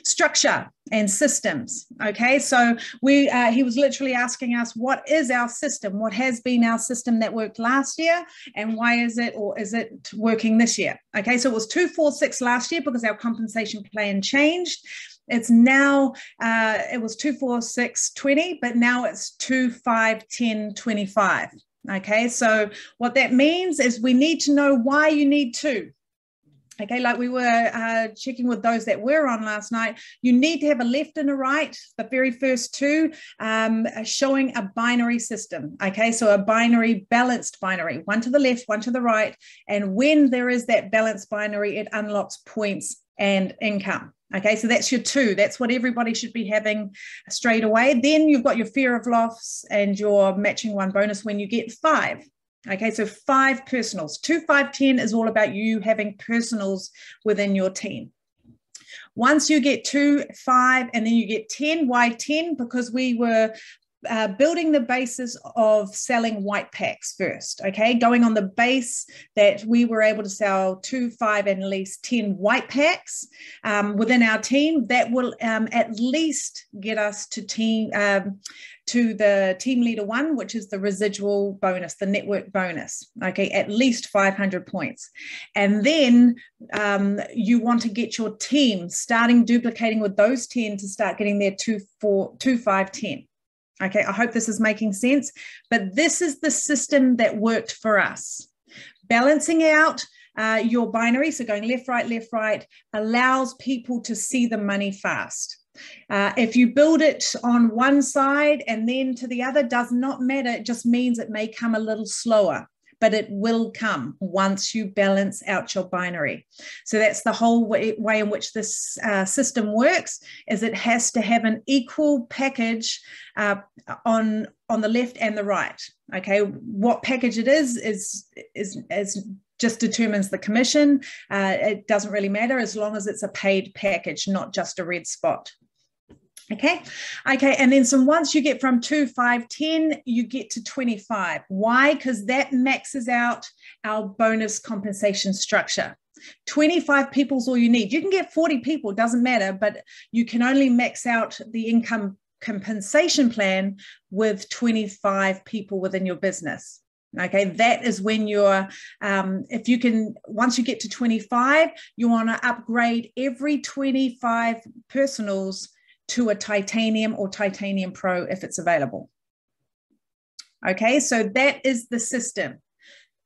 Structure and systems. Okay, so he was literally asking us, what is our system? What has been our system that worked last year, and why is it, or is it working this year? Okay, so it was 2, 4, 6 last year because our compensation plan changed. It's now, it was 2, 4, 6, 20, but now it's 2, 5, 10, 25. Okay, so what that means is we need to know why you need 2. Okay, like we were checking with those that were on last night, you need to have a left and a right, the very first 2, showing a binary system. Okay, so a binary, balanced binary, one to the left, one to the right. And when there is that balanced binary, it unlocks points and income. Okay, so that's your 2. That's what everybody should be having straight away. Then you've got your fear of loss and your matching 1 bonus when you get 5. Okay, so 5 personals. 2, 5, 10 is all about you having personals within your team. Once you get 2, 5, and then you get 10, why 10? Because we were building the basis of selling white packs first, okay? Going on the base that we were able to sell 2, 5, and at least 10 white packs within our team. That will at least get us to the team leader 1, which is the residual bonus, the network bonus, okay, at least 500 points. And then you want to get your team starting duplicating with those 10 to start getting their 2, 4, 2, 5, 10. Okay, I hope this is making sense, but this is the system that worked for us. Balancing out your binary, so going left, right, allows people to see the money fast. If you build it on one side and then to the other, does not matter. It just means it may come a little slower, but it will come once you balance out your binary. So that's the whole way in which this system works, is it has to have an equal package on the left and the right. Okay, what package it is just determines the commission. It doesn't really matter as long as it's a paid package, not just a red spot. Okay, and then so once you get from 2, 5, 10, you get to 25. Why? Because that maxes out our bonus compensation structure. 25 people is all you need. You can get 40 people, doesn't matter, but you can only max out the income compensation plan with 25 people within your business. Okay, that is when you're, if you can, once you get to 25, you want to upgrade every 25 personals to a titanium or titanium pro if it's available. Okay, so that is the system.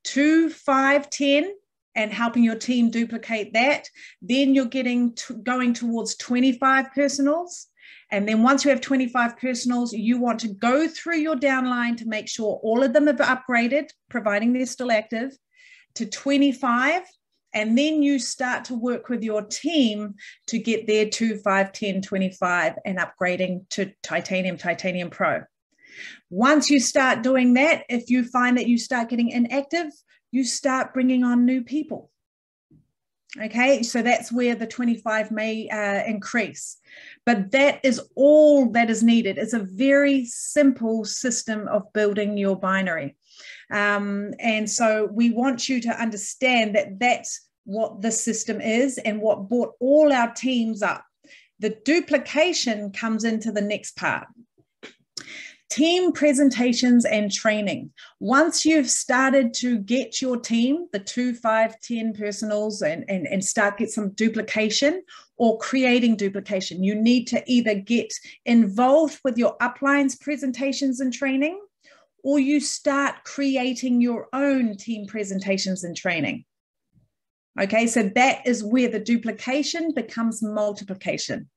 2, 5, 10, and helping your team duplicate that. Then you're going towards 25 personals. And then once you have 25 personals, you want to go through your downline to make sure all of them have upgraded, providing they're still active, to 25. And then you start to work with your team to get their 2, 5, 10, 25 and upgrading to Titanium Pro. Once you start doing that, if you find that you start getting inactive, you start bringing on new people. Okay, so that's where the 25 may increase. But that is all that is needed. It's a very simple system of building your binary. And so we want you to understand that that's what the system is and what brought all our teams up. The duplication comes into the next part. Team presentations and training. Once you've started to get your team, the 2, 5, 10 personals and start get some duplication or creating duplication, you need to either get involved with your uplines presentations and training, or you start creating your own team presentations and training. Okay, so that is where the duplication becomes multiplication.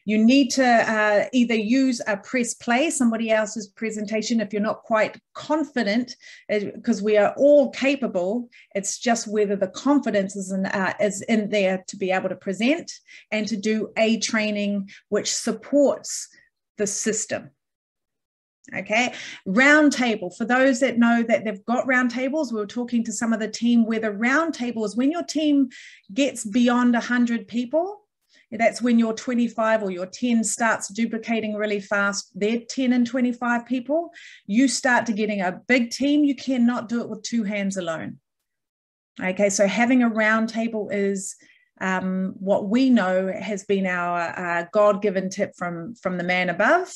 You need to either use a press play, somebody else's presentation, if you're not quite confident, because we are all capable. It's just whether the confidence is in there to be able to present and to do a training which supports the system. Okay, round table. For those that know that they've got round tables, we were talking to some of the team where the round table is when your team gets beyond 100 people. That's when your 25 or your 10 starts duplicating really fast. They're 10 and 25 people. You start to getting a big team. You cannot do it with 2 hands alone. Okay, so having a round table is what we know has been our God-given tip from the man above.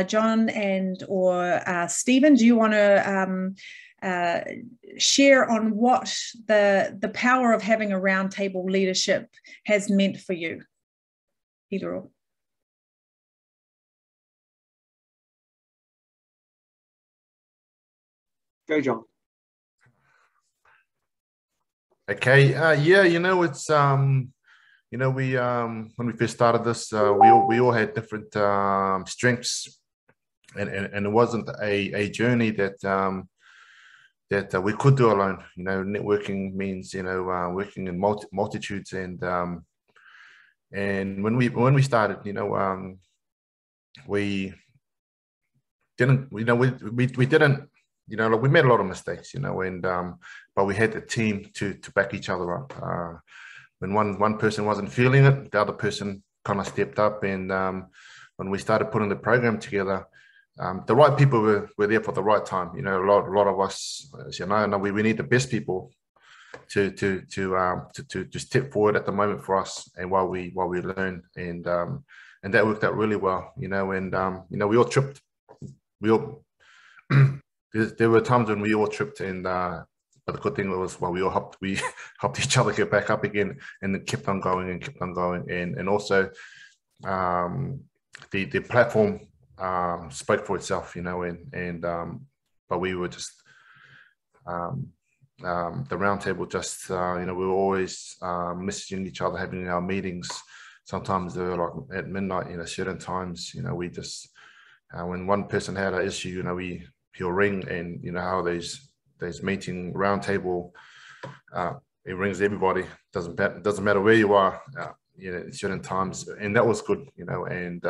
John or Stephen, do you want to share on what the power of having a roundtable leadership has meant for you? Either or. Go, John. Okay. Yeah, it's we when we first started this, we all had different strengths, and it wasn't a journey that we could do alone. Networking means working in multitudes, and when we started, we didn't, we didn't, we made a lot of mistakes, and but we had the team to back each other up. When one person wasn't feeling it, the other person kind of stepped up, and when we started putting the program together, the right people were there for the right time. A lot of us, we need the best people to step forward at the moment for us, and while we learn, and that worked out really well. We all tripped. There were times when we all tripped, and but the good thing was, we all helped each other get back up again, and it kept on going and kept on going. And also the platform spoke for itself, but we were just the roundtable, just we were always messaging each other, having our meetings. Sometimes they were like at midnight, certain times, we just when one person had an issue, he'll ring, and how those meeting roundtable, it rings everybody. Doesn't matter where you are, at certain times, and that was good, and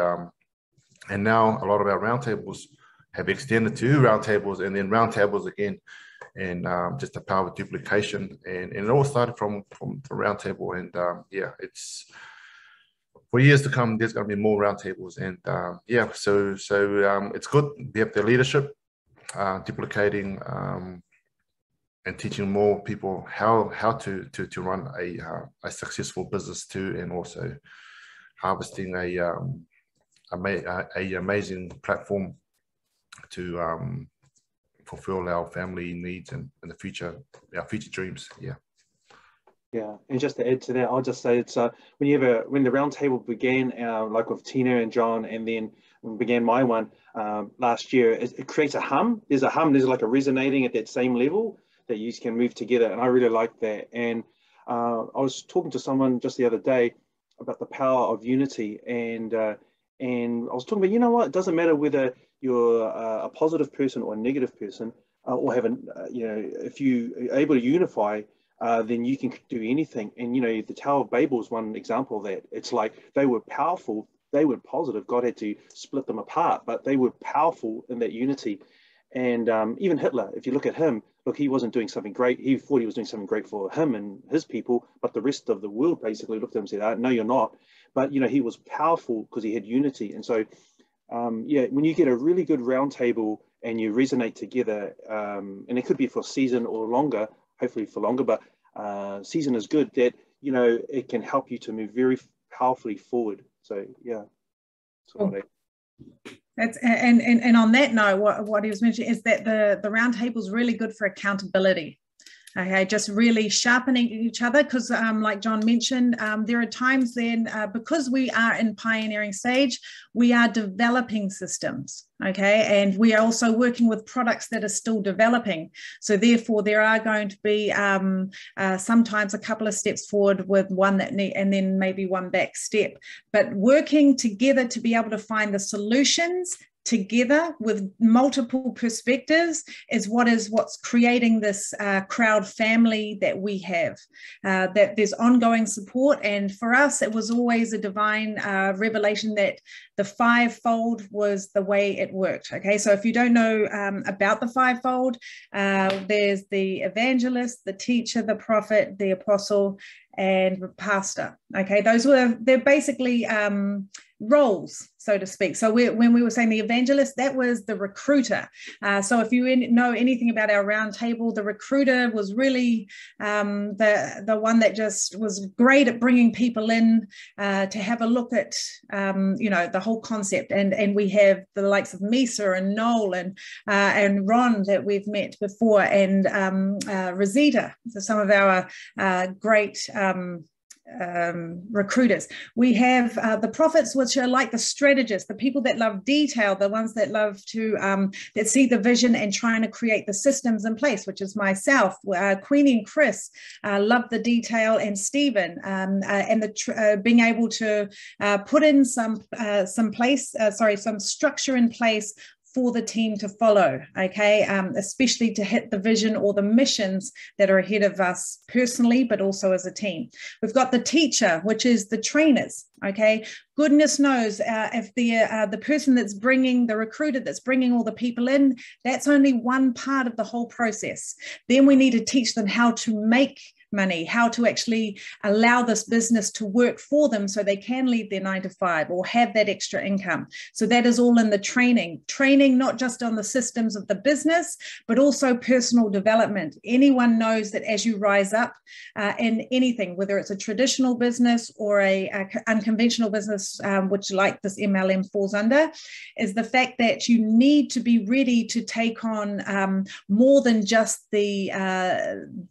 now a lot of our roundtables have extended to roundtables, and then roundtables again, and just the power of duplication, and it all started from the roundtable, and it's for years to come. There's going to be more roundtables, and so it's good. We have the leadership duplicating and teaching more people how to run a successful business too, and also harvesting a amazing platform to fulfill our family needs and the future, our future dreams. Yeah, and just to add to that, I'll just say it's when the roundtable began, like with Tina and John, and then began my one last year, it creates a hum. There's like a resonating at that same level that you can move together, and I really like that. And I was talking to someone just the other day about the power of unity, and I was talking about, what, it doesn't matter whether you're a positive person or a negative person, or have if you are able to unify, then you can do anything. And the Tower of Babel is one example of that. It's like they were powerful, they were positive. God had to split them apart, but they were powerful in that unity. And even Hitler, if you look at him, he wasn't doing something great. He thought he was doing something great for him and his people, but the rest of the world basically looked at him and said, no, you're not. But he was powerful because he had unity. And so when you get a really good roundtable and you resonate together, and it could be for a season or longer, hopefully for longer, but season is good, that it can help you to move very powerfully forward. So cool. That's and on that note, what he was mentioning is that the roundtable is really good for accountability. Okay, just really sharpening each other, because like John mentioned, there are times then, because we are in pioneering stage, we are developing systems, okay, and we are also working with products that are still developing. So therefore, there are going to be sometimes a couple of steps forward with one and then maybe one back step. But working together to be able to find the solutions together with multiple perspectives is what's creating this crowd family that we have, that there's ongoing support. And for us, it was always a divine revelation that the fivefold was the way it worked. Okay, so if you don't know about the fivefold, there's the evangelist, the teacher, the prophet, the apostle, and pastor. Okay, they're basically roles, so to speak. So when we were saying the evangelist, that was the recruiter. So if you know anything about our roundtable, the recruiter was really the one that just was great at bringing people in to have a look at the whole concept. And we have the likes of Misa and Noel and Ron that we've met before, and Rosita, so some of our great recruiters. We have the prophets, which are like the strategists, the people that love detail, the ones that love to that see the vision and trying to create the systems in place, which is myself. Queenie and Chris love the detail, and Stephen and being able to put in some structure in place for the team to follow, okay, especially to hit the vision or the missions that are ahead of us personally, but also as a team. We've got the teacher, which is the trainers, okay. Goodness knows if the person that's bringing, the recruiter that's bringing all the people in, that's only one part of the whole process. Then we need to teach them how to make money, how to actually allow this business to work for them so they can leave their 9 to 5 or have that extra income. So that is all in the training, not just on the systems of the business, but also personal development. Anyone knows that as you rise up in anything, whether it's a traditional business or a unconventional business, which like this MLM falls under, is the fact that you need to be ready to take on more than just the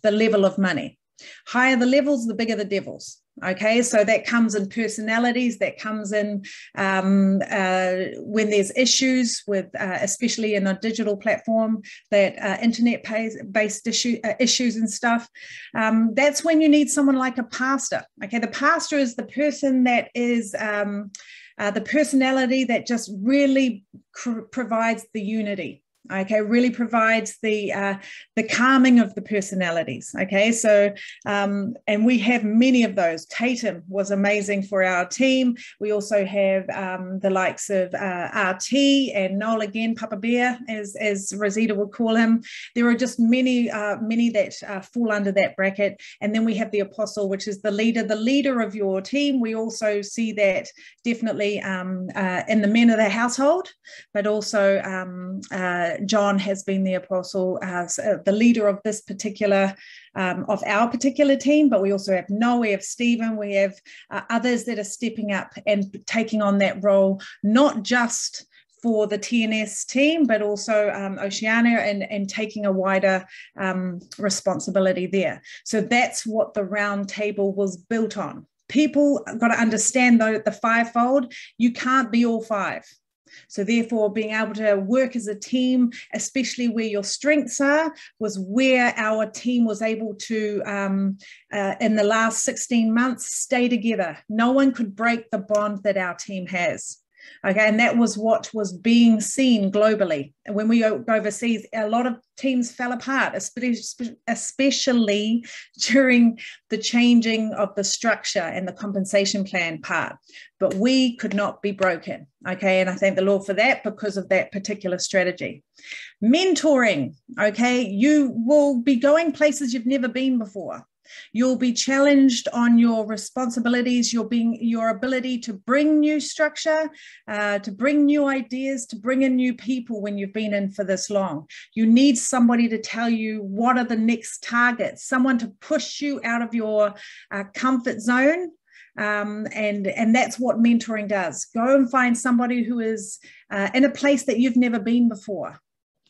level of money. Higher the levels, the bigger the devils. Okay, so that comes in personalities, that comes in when there's issues with, especially in a digital platform, that internet-based issues and stuff. That's when you need someone like a pastor. Okay, the pastor is the person that is the personality that just really provides the unity. Okay, really provides the calming of the personalities. Okay, so and we have many of those. Tatum was amazing for our team. We also have the likes of RT and Noel again, Papa Bear, as Rosita would call him. There are just many that fall under that bracket. And then we have the apostle, which is the leader of your team. We also see that definitely in the men of the household, but also John has been the apostle as the leader of this particular, of our particular team, but we also have Noah, we have Stephen, we have others that are stepping up and taking on that role, not just for the TNS team, but also Oceania and taking a wider responsibility there. So that's what the round table was built on. People got to understand though, the fivefold, you can't be all five. So therefore, being able to work as a team, especially where your strengths are, was where our team was able to, in the last 16 months, stay together. No one could break the bond that our team has. Okay, and that was what was being seen globally. And when we go overseas, a lot of teams fell apart, especially during the changing of the structure and the compensation plan part. But we could not be broken. Okay, and I thank the Lord for that because of that particular strategy. Mentoring. Okay, you will be going places you've never been before. You'll be challenged on your responsibilities, your ability to bring new structure, to bring new ideas, to bring in new people when you've been in for this long. You need somebody to tell you what are the next targets, someone to push you out of your comfort zone. And that's what mentoring does. Go and find somebody who is in a place that you've never been before.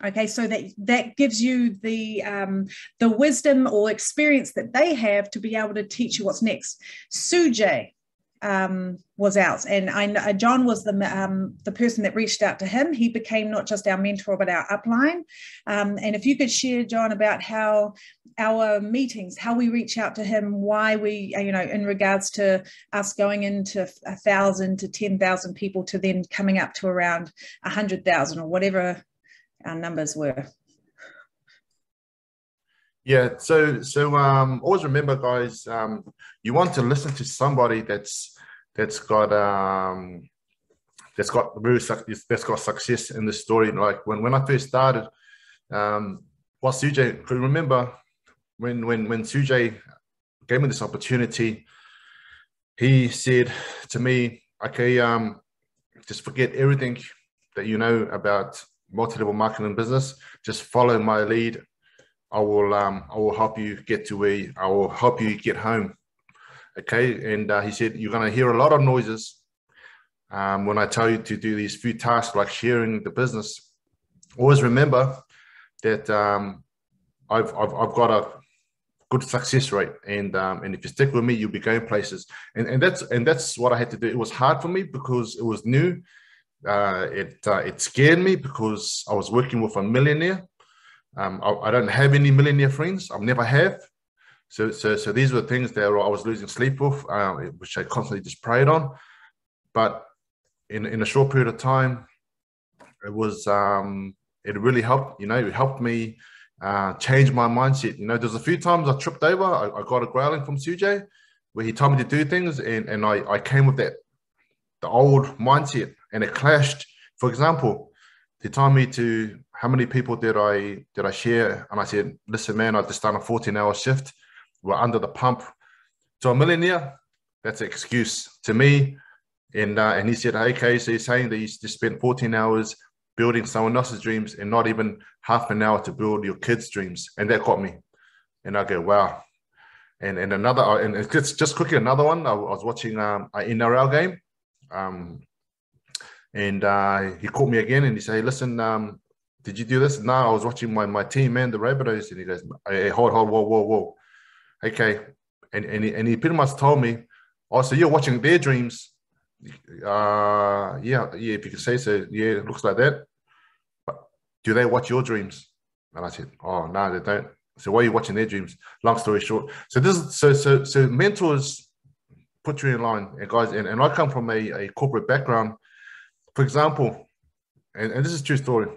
Okay, so that gives you the wisdom or experience that they have to be able to teach you what's next. Sujay was out, and John was the person that reached out to him. He became not just our mentor, but our upline. And if you could share, John, about how our meetings, how we reach out to him, why we, in regards to us going into 1,000 to 10,000 people to then coming up to around 100,000 or whatever our numbers were. Yeah, so always remember, guys, you want to listen to somebody that's got success in the story. Like when I first started, Sujay, remember when Sujay gave me this opportunity. He said to me, okay, just forget everything that you know about multi-level marketing business. Just follow my lead. I will help you get to where I will help you get home. Okay. And he said, you're going to hear a lot of noises when I tell you to do these few tasks like sharing the business. Always remember that I've got a good success rate, and if you stick with me, you'll be going places. And that's what I had to do. It was hard for me because it was new. It scared me because I was working with a millionaire. I don't have any millionaire friends. I never have. So these were things that I was losing sleep with, which I constantly just prayed on. But in a short period of time, it was it really helped. You know, it helped me change my mindset. You know, there's a few times I tripped over. I got a growling from Sujay where he told me to do things, and I came with the old mindset, and it clashed. For example, he told me to, how many people did I share? And I said, listen, man, I just done a 14-hour shift. We're under the pump. To a millionaire, that's an excuse. To me, and he said, okay, so you're saying that you just spent 14 hours building someone else's dreams and not even half an hour to build your kids' dreams. And that got me. And I go, wow. And another, and it's just quickly another one. I was watching an NRL game. And he called me again and he said, hey, listen, did you do this? No, I was watching my team, man, the Rabbitohs. And he goes, hey, hold, whoa. Okay. And he pretty much told me, oh, so you're watching their dreams. Yeah, if you can say so. Yeah, it looks like that. But do they watch your dreams? And I said, oh, no, they don't. So why are you watching their dreams? Long story short. So this is so mentors put you in line, and guys, and I come from a corporate background. For example, and this is a true story.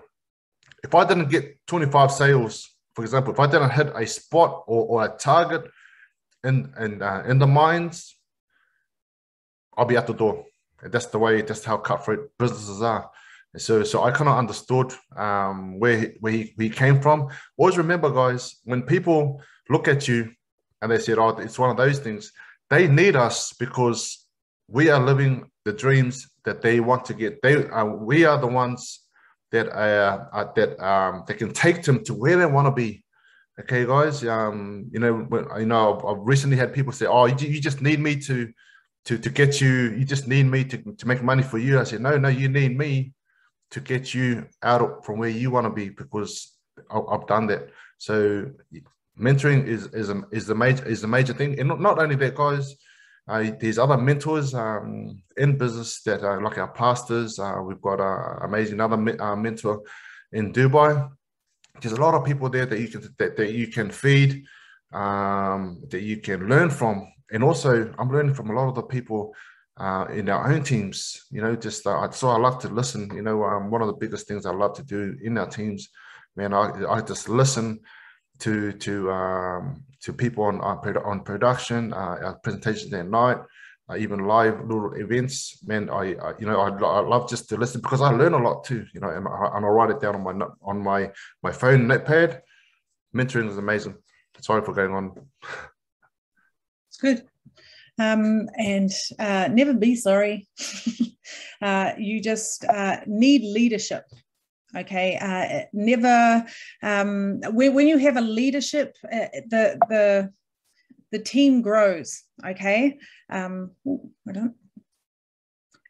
If I didn't get 25 sales, for example, if I didn't hit a spot or a target in the mines, I'll be out the door. And that's how cutthroat businesses are. And so I kind of understood where he came from. Always remember, guys, when people look at you and they said, oh, it's one of those things, they need us because we are living the dreams that they want to get. We are the ones that that can take them to where they want to be. Okay, guys. I've recently had people say, "Oh, you just need me to get you. You just need me to make money for you." I said, "No, you need me to get you out from where you want to be, because I've done that." So mentoring is the major thing, and not only that, guys. There's other mentors in business that are like our pastors. We've got an amazing other mentor in Dubai. There's a lot of people there that you can feed, that you can learn from. And also, I'm learning from a lot of the people in our own teams. You know, so I love to listen. You know, one of the biggest things I love to do in our teams, man, I just listen to people on production, our presentations at night, even live little events. Man, I love just to listen, because I learn a lot too. You know, and I write it down on my phone notepad. Mentoring is amazing. Sorry for going on. It's good. And never be sorry. You just need leadership. Okay, never. When you have a leadership, the team grows. Okay,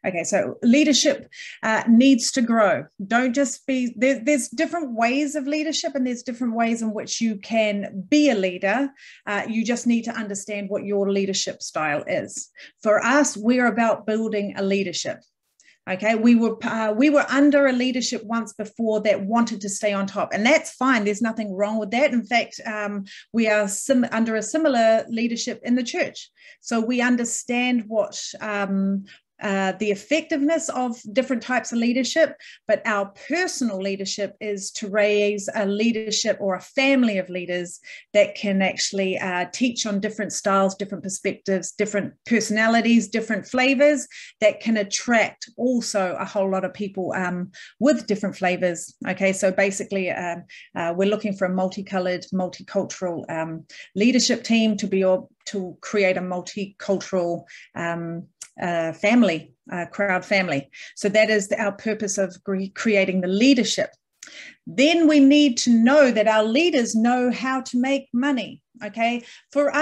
Okay, so leadership needs to grow. Don't just be, there's different ways of leadership, and there's different ways in which you can be a leader. You just need to understand what your leadership style is. For us, we're about building a leadership. Okay, we were under a leadership once before that wanted to stay on top, and that's fine. There's nothing wrong with that. In fact, we are under a similar leadership in the church, so we understand what the effectiveness of different types of leadership, but our personal leadership is to raise a leadership or a family of leaders that can actually teach on different styles, different perspectives, different personalities, different flavors that can attract also a whole lot of people with different flavors. Okay, so basically we're looking for a multicolored, multicultural leadership team to be able to create a multicultural family, crowd family. So that is our purpose of creating the leadership. Then we need to know that our leaders know how to make money. Okay, for us,